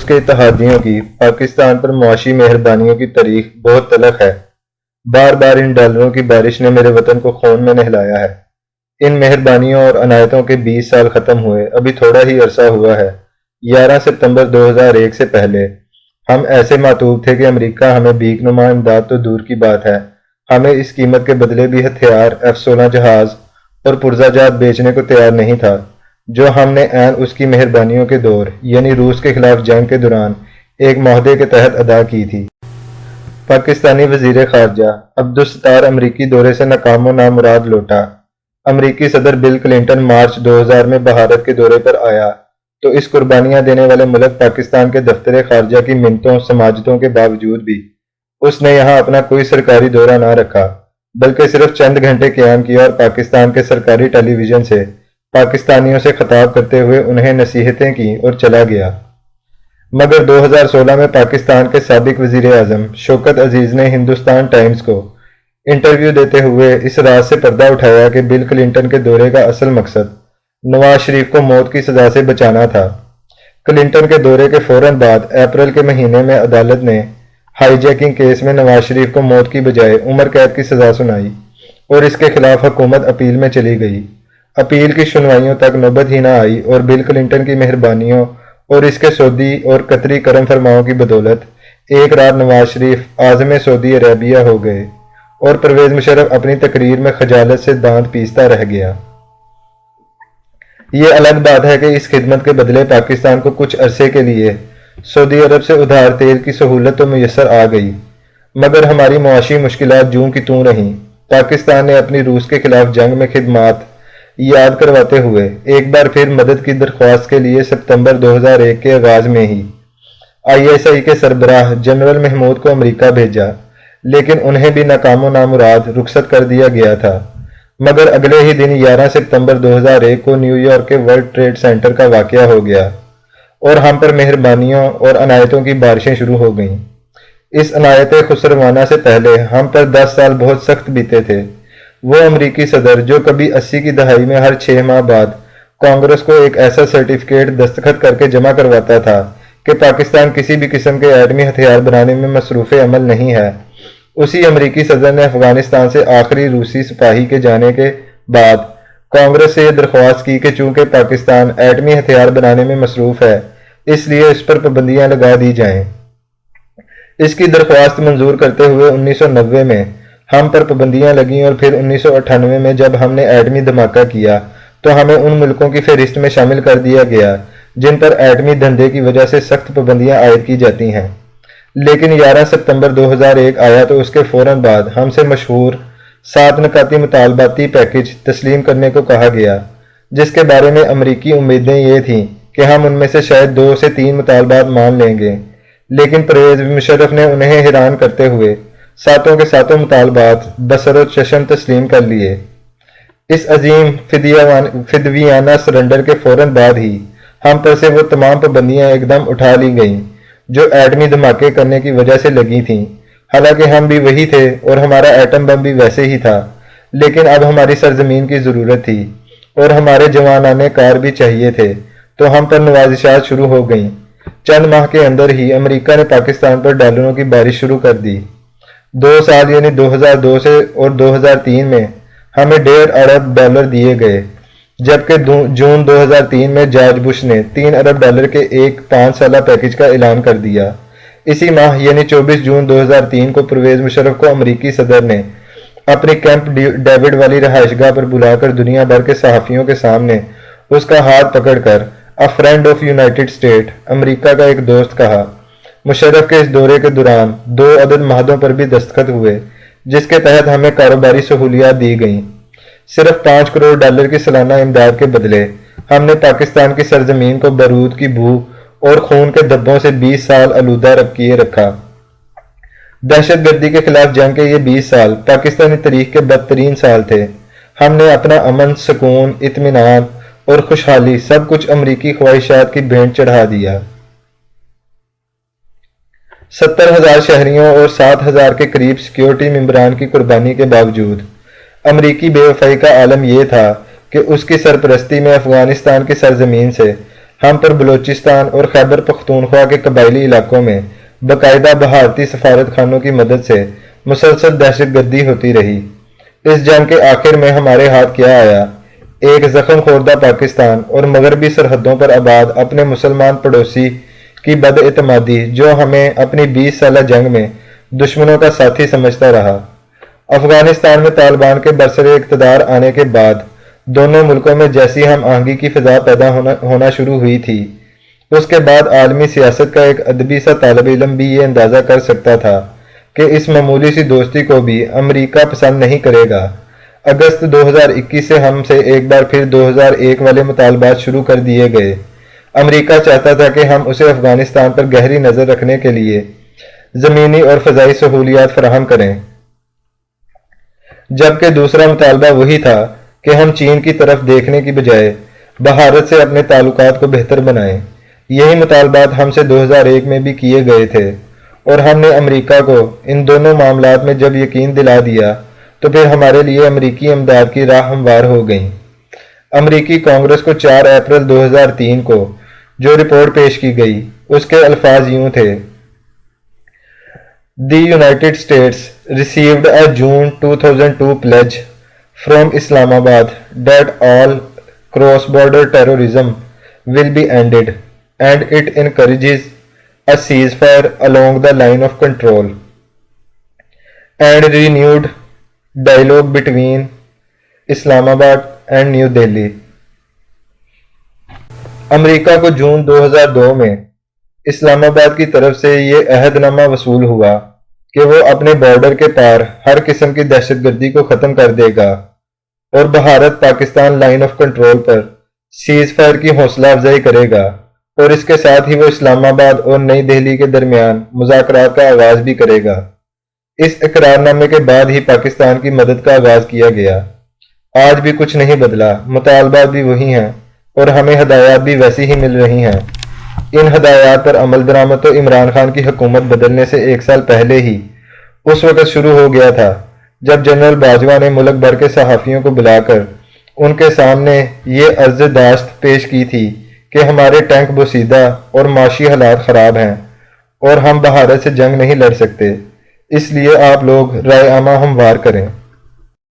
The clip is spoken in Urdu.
کے اتحادیوں کی پاکستان پر معاشی مہربانیوں کی تاریخ بہت تلخ ہے۔ بار بار ان ڈالروں کی بارش نے میرے وطن کو خون میں نہلایا ہے۔ ان مہربانیوں اور عنایتوں کے 20 سال ختم ہوئے ابھی تھوڑا ہی عرصہ ہوا ہے۔ 11 ستمبر 2001 سے پہلے ہم ایسے معطوب تھے کہ امریکہ ہمیں بھیک نما امداد تو دور کی بات ہے، ہمیں اس قیمت کے بدلے بھی ہتھیار، F-16 جہاز اور پرزہ جات بیچنے کو تیار نہیں تھا جو ہم نے عین اس کی مہربانیوں کے دور یعنی روس کے خلاف جنگ کے دوران ایک معاہدے کے تحت ادا کی تھی۔ پاکستانی وزیر خارجہ عبدالستار امریکی دورے سے ناکام و نامراد لوٹا۔ امریکی صدر بل کلنٹن مارچ 2000 میں بھارت کے دورے پر آیا تو اس قربانیاں دینے والے ملک پاکستان کے دفتر خارجہ کی منتوں سماجتوں کے باوجود بھی اس نے یہاں اپنا کوئی سرکاری دورہ نہ رکھا، بلکہ صرف چند گھنٹے قیام کیا اور پاکستان کے سرکاری ٹیلی ویژن سے پاکستانیوں سے خطاب کرتے ہوئے انہیں نصیحتیں کی اور چلا گیا۔ مگر 2016 میں پاکستان کے سابق وزیر اعظم شوکت عزیز نے ہندوستان ٹائمز کو انٹرویو دیتے ہوئے اس راز سے پردہ اٹھایا کہ بل کلنٹن کے دورے کا اصل مقصد نواز شریف کو موت کی سزا سے بچانا تھا۔ کلنٹن کے دورے کے فوراً بعد اپریل کے مہینے میں عدالت نے ہائی جیکنگ کیس میں نواز شریف کو موت کی بجائے عمر قید کی سزا سنائی اور اس کے خلاف حکومت اپیل میں چلی گئی۔ اپیل کی سنوائیوں تک نوبت ہی نہ آئی اور بل کلنٹن کی مہربانیوں اور اس کے سعودی اور قطری کرم فرماؤں کی بدولت ایک رات نواز شریف عازم سعودی عربیہ ہو گئے اور پرویز مشرف اپنی تقریر میں خجالت سے دانت پیستا رہ گیا۔ یہ الگ بات ہے کہ اس خدمت کے بدلے پاکستان کو کچھ عرصے کے لیے سعودی عرب سے ادھار تیل کی سہولت تو میسر آ گئی، مگر ہماری معاشی مشکلات جوں کی توں رہیں۔ پاکستان نے اپنی روس کے خلاف جنگ میں خدمات یاد کرواتے ہوئے ایک بار پھر مدد کی درخواست کے لیے ستمبر 2001 کے آغاز میں ہی ISI کے سربراہ جنرل محمود کو امریکہ بھیجا، لیکن انہیں بھی ناکام و نامراد رخصت کر دیا گیا تھا۔ مگر اگلے ہی دن 11 ستمبر 2001 کو نیو یارک کے ورلڈ ٹریڈ سینٹر کا واقعہ ہو گیا اور ہم پر مہربانیوں اور عنایتوں کی بارشیں شروع ہو گئیں۔ اس عنایت خسروانہ سے پہلے ہم پر 10 سال بہت سخت بیتے تھے۔ وہ امریکی صدر جو کبھی 80 کی دہائی میں ہر 6 ماہ بعد کانگریس کو ایک ایسا سرٹیفکیٹ دستخط کر کے جمع کرواتا تھا کہ پاکستان کسی بھی قسم کے ایٹمی ہتھیار بنانے میں مصروف عمل نہیں ہے، اسی امریکی صدر نے افغانستان سے آخری روسی سپاہی کے جانے کے بعد کانگریس سے یہ درخواست کی کہ چونکہ پاکستان ایٹمی ہتھیار بنانے میں مصروف ہے اس لیے اس پر پابندیاں لگا دی جائیں۔ اس کی درخواست منظور کرتے ہوئے 1990 میں ہم پر پابندیاں لگیں اور پھر 1998 میں جب ہم نے ایٹمی دھماکہ کیا تو ہمیں ان ملکوں کی فہرست میں شامل کر دیا گیا جن پر ایٹمی دھندے کی وجہ سے سخت پابندیاں عائد کی جاتی ہیں۔ لیکن 11 ستمبر 2001 آیا تو اس کے فوراً بعد ہم سے مشہور 7 نکاتی مطالباتی پیکج تسلیم کرنے کو کہا گیا، جس کے بارے میں امریکی امیدیں یہ تھیں کہ ہم ان میں سے شاید 2 سے 3 مطالبات مان لیں گے، لیکن پرویز مشرف نے انہیں حیران کرتے ہوئے 7 کے 7 مطالبات بسر و چشم تسلیم کر لیے۔ اس عظیم فدویانہ سرنڈر کے فوراً بعد ہی ہم پر سے وہ تمام پابندیاں ایک دم اٹھا لی گئیں جو ایٹمی دھماکے کرنے کی وجہ سے لگی تھیں۔ حالانکہ ہم بھی وہی تھے اور ہمارا ایٹم بم بھی ویسے ہی تھا، لیکن اب ہماری سرزمین کی ضرورت تھی اور ہمارے جوانانے کار بھی چاہیے تھے، تو ہم پر نوازشات شروع ہو گئیں۔ چند ماہ کے اندر ہی امریکہ نے پاکستان پر ڈالروں کی بارش شروع کر دی۔ 2 سال یعنی 2002 سے اور 2003 میں ہمیں $1.5 ارب دیے گئے، جبکہ جون 2003 میں جارج بش نے $3 ارب کے ایک 5 سالہ پیکج کا اعلان کر دیا۔ اسی ماہ یعنی 24 جون 2003 کو پرویز مشرف کو امریکی صدر نے اپنی کیمپ ڈیوڈ والی رہائش گاہ پر بلا کر دنیا بھر کے صحافیوں کے سامنے اس کا ہاتھ پکڑ کر "A friend of United States" امریکہ کا ایک دوست کہا۔ مشرف کے اس دورے کے دوران 2 عدد معاہدوں پر بھی دستخط ہوئے جس کے تحت ہمیں کاروباری سہولیات دی گئیں۔ صرف $5 کروڑ کی سالانہ امداد کے بدلے ہم نے پاکستان کی سرزمین کو بارود کی بو اور خون کے دھبوں سے 20 سال آلودہ کیے رکھا۔ دہشت گردی کے خلاف جنگ کے یہ 20 سال پاکستانی تاریخ کے بدترین سال تھے۔ ہم نے اپنا امن، سکون، اطمینان اور خوشحالی سب کچھ امریکی خواہشات کی بھینٹ چڑھا دیا۔ 70,000 شہریوں اور 7,000 کے قریب سیکیورٹی ممبران کی قربانی کے باوجود امریکی بے وفائی کا عالم یہ تھا کہ اس کی سرپرستی میں افغانستان کی سرزمین سے ہم پر بلوچستان اور خیبر پختونخوا کے قبائلی علاقوں میں باقاعدہ بھارتی سفارت خانوں کی مدد سے مسلسل دہشت گردی ہوتی رہی۔ اس جنگ کے آخر میں ہمارے ہاتھ کیا آیا؟ ایک زخم خوردہ پاکستان اور مغربی سرحدوں پر آباد اپنے مسلمان پڑوسی کی بد اعتمادی، جو ہمیں اپنی 20 سالہ جنگ میں دشمنوں کا ساتھی سمجھتا رہا۔ افغانستان میں طالبان کے برسر اقتدار آنے کے بعد دونوں ملکوں میں جیسی ہم آہنگی کی فضا پیدا ہونا شروع ہوئی تھی، اس کے بعد عالمی سیاست کا ایک ادبی سا طالب علم بھی یہ اندازہ کر سکتا تھا کہ اس معمولی سی دوستی کو بھی امریکہ پسند نہیں کرے گا۔ اگست 2021 سے ہم سے ایک بار پھر 2001 والے مطالبات شروع کر دیے گئے۔ امریکہ چاہتا تھا کہ ہم اسے افغانستان پر گہری نظر رکھنے کے لیے زمینی اور فضائی سہولیات فراہم کریں، جبکہ دوسرا مطالبہ وہی تھا کہ ہم چین کی طرف دیکھنے کی بجائے بھارت سے اپنے تعلقات کو بہتر بنائیں۔ یہی مطالبات ہم سے 2001 میں بھی کیے گئے تھے، اور ہم نے امریکہ کو ان دونوں معاملات میں جب یقین دلا دیا تو پھر ہمارے لیے امریکی امداد کی راہ ہموار ہو گئیں۔ امریکی کانگریس کو 4 اپریل 2003 کو جو رپورٹ پیش کی گئی، اس کے الفاظ یوں تھے: The United States received a June 2002 pledge from Islamabad that all cross-border terrorism will be ended, and it encourages a ceasefire along the line of control and renewed dialogue between Islamabad and New Delhi۔ امریکہ کو جون 2002 میں اسلام آباد کی طرف سے یہ عہد نامہ وصول ہوا کہ وہ اپنے بارڈر کے پار ہر قسم کی دہشت گردی کو ختم کر دے گا اور Bharat Pakistan line of control per cease fire کی حوصلہ افزائی کرے گا، اور اس کے ساتھ ہی وہ اسلام آباد اور نئی دہلی کے درمیان مذاکرات کا آغاز بھی کرے گا۔ اس اقرار نامے کے بعد ہی پاکستان کی مدد کا آغاز کیا گیا۔ آج بھی کچھ نہیں بدلا، مطالبات بھی وہی ہیں اور ہمیں ہدایات بھی ویسی ہی مل رہی ہیں۔ ان ہدایات پر عمل درآمد تو عمران خان کی حکومت بدلنے سے 1 سال پہلے ہی اس وقت شروع ہو گیا تھا، جب جنرل باجوہ نے ملک بھر کے صحافیوں کو بلا کر ان کے سامنے یہ عرض داشت پیش کی تھی کہ ہمارے ٹینک بوسیدہ اور معاشی حالات خراب ہیں اور ہم بھارت سے جنگ نہیں لڑ سکتے، اس لیے آپ لوگ رائے عامہ ہموار کریں۔